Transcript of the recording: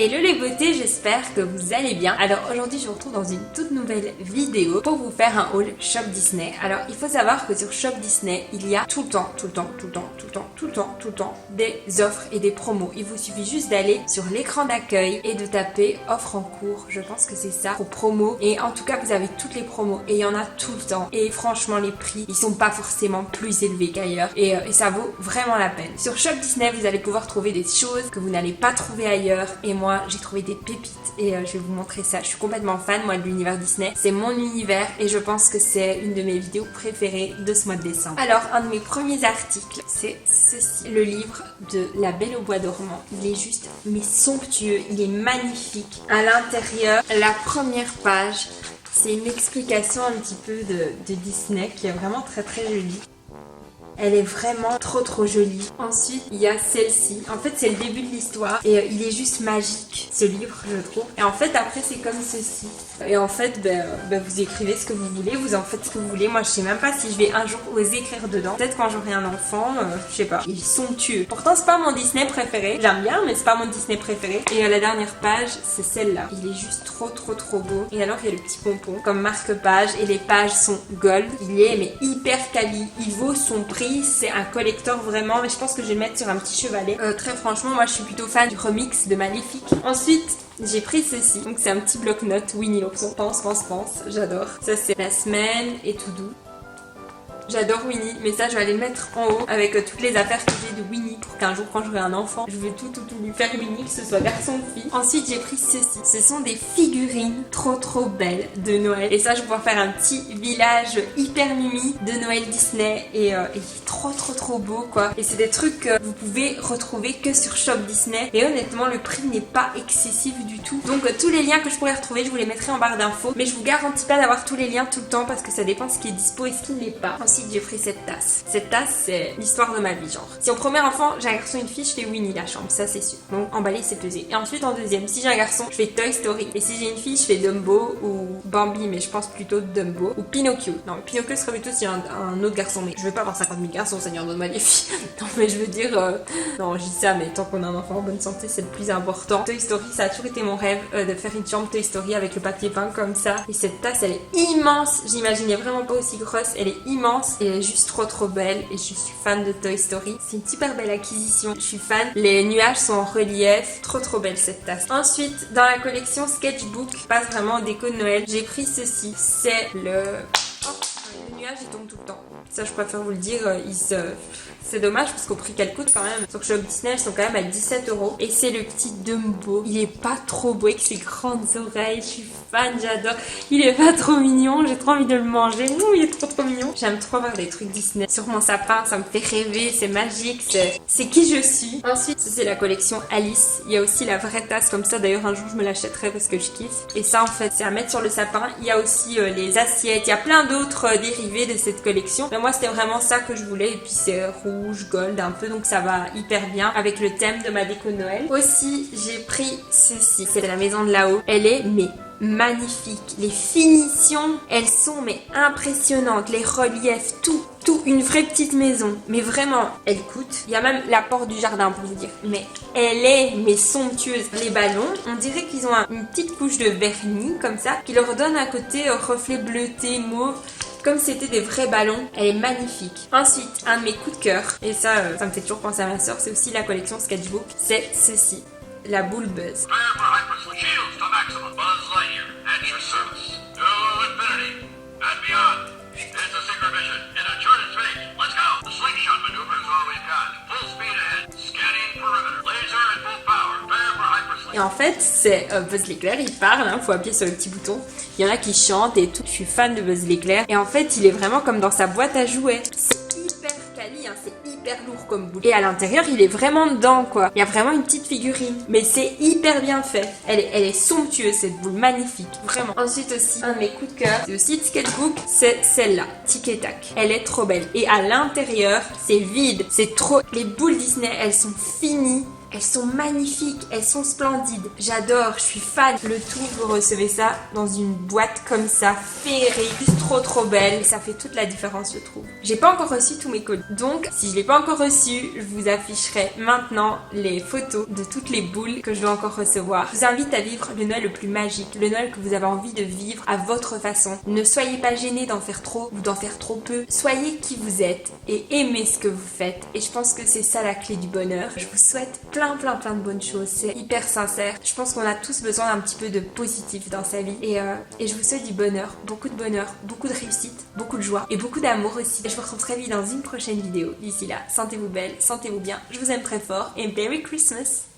Hello les beautés, j'espère que vous allez bien. Alors aujourd'hui je vous retrouve dans une toute nouvelle vidéo pour vous faire un haul Shop Disney. Alors il faut savoir que sur Shop Disney il y a tout le temps des offres et des promos. Il vous suffit juste d'aller sur l'écran d'accueil et de taper offre en cours. Je pense que c'est ça, pour promo. Et en tout cas vous avez toutes les promos et il y en a tout le temps. Et franchement les prix ils sont pas forcément plus élevés qu'ailleurs et ça vaut vraiment la peine. Sur Shop Disney vous allez pouvoir trouver des choses que vous n'allez pas trouver ailleurs. Et moi j'ai trouvé des pépites et je vais vous montrer ça. Je suis complètement fan moi de l'univers Disney, c'est mon univers et je pense que c'est une de mes vidéos préférées de ce mois de décembre. Alors un de mes premiers articles c'est ceci, le livre de La Belle au Bois dormant. Il est juste mais somptueux, il est magnifique. À l'intérieur, la première page c'est une explication un petit peu de Disney qui est vraiment très jolie. Elle est vraiment trop jolie. Ensuite, il y a celle-ci. En fait, c'est le début de l'histoire. Et il est juste magique, ce livre, je trouve. Et en fait, après, c'est comme ceci. Et en fait, vous écrivez ce que vous voulez. Vous en faites ce que vous voulez. Moi, je sais même pas si je vais un jour oser écrire dedans. Peut-être quand j'aurai un enfant, je sais pas. Il est somptueux. Pourtant, c'est pas mon Disney préféré. J'aime bien, mais c'est pas mon Disney préféré. Et la dernière page, c'est celle-là. Il est juste trop beau. Et alors, il y a le petit pompon comme marque-page. Et les pages sont gold. Il est, mais hyper quali. Il vaut son prix. C'est un collector vraiment, mais je pense que je vais le mettre sur un petit chevalet. Très franchement, moi je suis plutôt fan du remix de Maléfique. Ensuite, j'ai pris ceci. Donc c'est un petit bloc-notes Winnie l'ourson. Pense. J'adore. Ça c'est la semaine et tout doux. J'adore Winnie, mais ça je vais aller le mettre en haut avec toutes les affaires que j'ai de Winnie pour qu'un jour quand j'aurai un enfant, je vais tout lui faire Winnie, que ce soit garçon ou fille. Ensuite j'ai pris ceci, ce sont des figurines trop belles de Noël et ça je vais pouvoir faire un petit village hyper mimi de Noël Disney et il est trop beau quoi. Et c'est des trucs que vous pouvez retrouver que sur Shop Disney et honnêtement le prix n'est pas excessif du tout. Donc tous les liens que je pourrais retrouver je vous les mettrai en barre d'infos, mais je vous garantis pas d'avoir tous les liens tout le temps parce que ça dépend ce qui est dispo et ce qui ne l'est pas. Ensuite j'ai pris cette tasse. Cette tasse c'est l'histoire de ma vie genre. Si en premier enfant j'ai un garçon et une fille, je fais Winnie la chambre, ça c'est sûr. Donc emballer c'est pesé. Et ensuite en deuxième, si j'ai un garçon, je fais Toy Story. Et si j'ai une fille, je fais Dumbo ou Bambi, mais je pense plutôt Dumbo. Ou Pinocchio. Non, Pinocchio serait plutôt si un autre garçon, mais je veux pas avoir 50 000 garçons, Seigneur donne-moi des filles. Non mais je veux dire, non je dis ça, mais tant qu'on a un enfant en bonne santé c'est le plus important. Toy Story, ça a toujours été mon rêve de faire une chambre Toy Story avec le papier peint comme ça. Et cette tasse elle est immense, j'imaginais vraiment pas aussi grosse, elle est immense. Et elle est juste trop belle et je suis fan de Toy Story. C'est une super belle acquisition, je suis fan. Les nuages sont en relief, trop belle cette tasse. Ensuite, dans la collection Sketchbook, passe vraiment en déco de Noël, j'ai pris ceci. C'est le... Oh, le nuage il tombe tout le temps. Ça je préfère vous le dire, c'est dommage parce qu'au prix qu'elle coûte quand même. Sur Shop Disney, elles sont quand même à 17 €. Et c'est le petit Dumbo. Il est pas trop beau avec ses grandes oreilles. Je suis fan, j'adore. Il est pas trop mignon. J'ai trop envie de le manger. Il est trop mignon. J'aime trop voir des trucs Disney sur mon sapin. Ça me fait rêver. C'est magique. C'est qui je suis. Ensuite, c'est la collection Alice. Il y a aussi la vraie tasse comme ça. D'ailleurs, un jour, je me l'achèterai parce que je kiffe. Et ça, en fait, c'est à mettre sur le sapin. Il y a aussi les assiettes. Il y a plein d'autres dérivés de cette collection. Mais moi, c'était vraiment ça que je voulais. Et puis, c'est rouge, gold un peu, donc ça va hyper bien avec le thème de ma déco de Noël. Aussi j'ai pris ceci, c'est la maison de là-haut. Elle est mais magnifique, les finitions elles sont mais impressionnantes, les reliefs, tout, une vraie petite maison, mais vraiment elle coûte, il y a même la porte du jardin pour vous dire, mais elle est mais somptueuse. Les ballons, on dirait qu'ils ont une petite couche de vernis comme ça, qui leur donne un côté reflet bleuté, mauve, comme c'était des vrais ballons. Elle est magnifique. Ensuite, un de mes coups de cœur, et ça me fait toujours penser à ma soeur, c'est aussi la collection Sketchbook, c'est ceci, la boule Buzz. Et en fait, c'est Buzz l'éclair, il parle, faut appuyer sur le petit bouton. Il y en a qui chantent et tout. Je suis fan de Buzz l'éclair. Et en fait, il est vraiment comme dans sa boîte à jouets. C'est hyper quali, c'est hyper lourd comme boule. Et à l'intérieur, il est vraiment dedans, quoi. Il y a vraiment une petite figurine. Mais c'est hyper bien fait. Elle est somptueuse, cette boule, magnifique. Vraiment. Ensuite aussi, un de mes coups de cœur, c'est aussi de Sketchbook, c'est celle-là, Tic et Tac. Elle est trop belle. Et à l'intérieur, c'est vide. C'est trop... Les boules Disney, elles sont finies. Elles sont magnifiques, elles sont splendides. J'adore, je suis fan. Le tout, vous recevez ça dans une boîte comme ça, féerique, juste trop belle. Et ça fait toute la différence, je trouve. J'ai pas encore reçu tous mes colis. Donc, si je l'ai pas encore reçu, je vous afficherai maintenant les photos de toutes les boules que je dois encore recevoir. Je vous invite à vivre le Noël le plus magique, le Noël que vous avez envie de vivre à votre façon. Ne soyez pas gênés d'en faire trop ou d'en faire trop peu. Soyez qui vous êtes et aimez ce que vous faites. Et je pense que c'est ça la clé du bonheur. Je vous souhaite plein de bonnes choses. C'est hyper sincère. Je pense qu'on a tous besoin d'un petit peu de positif dans sa vie. Et je vous souhaite du bonheur, beaucoup de réussite, beaucoup de joie et beaucoup d'amour aussi. Je vous retrouve très vite dans une prochaine vidéo. D'ici là, sentez-vous belle, sentez-vous bien. Je vous aime très fort et Merry Christmas!